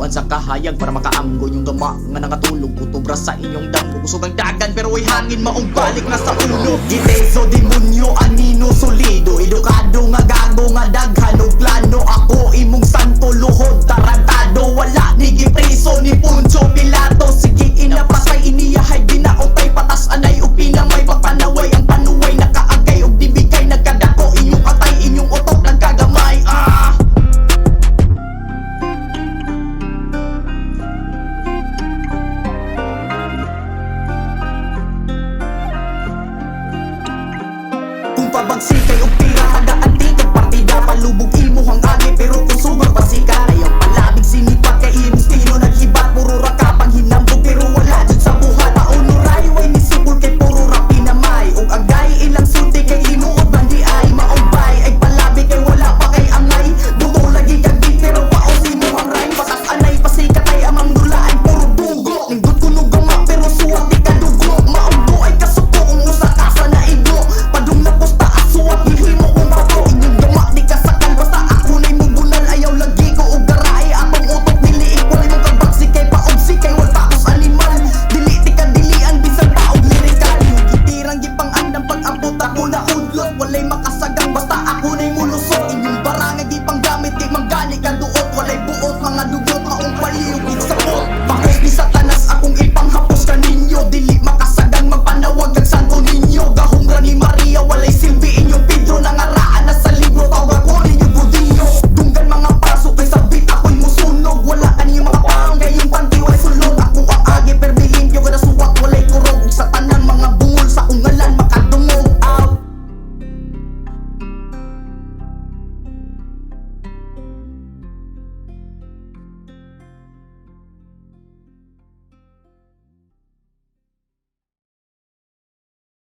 Buan sa kahayag para makaanggo yung gama nga nakatulog. Kutubra sa inyong damgo, kusog ang dagan pero ay hangin maong balik na sa ulo. Giteso, demonyo, anino, solido, edukado nga gago nga daghan og plano. Ako imong santo luhod, tarantado, wala ni gipreso ni Poncio Pilato. Sige inapasay iniyahay, ginaotay patas anay og pinamay pagpanaway. Ang panuway nakaagay og dibigay nagkadako. Inyong atay, inyong utok nagkagamay. Kung pabagsikay og pira kada antik partida palubog imo hang agi pero kung sugang pasika ayaw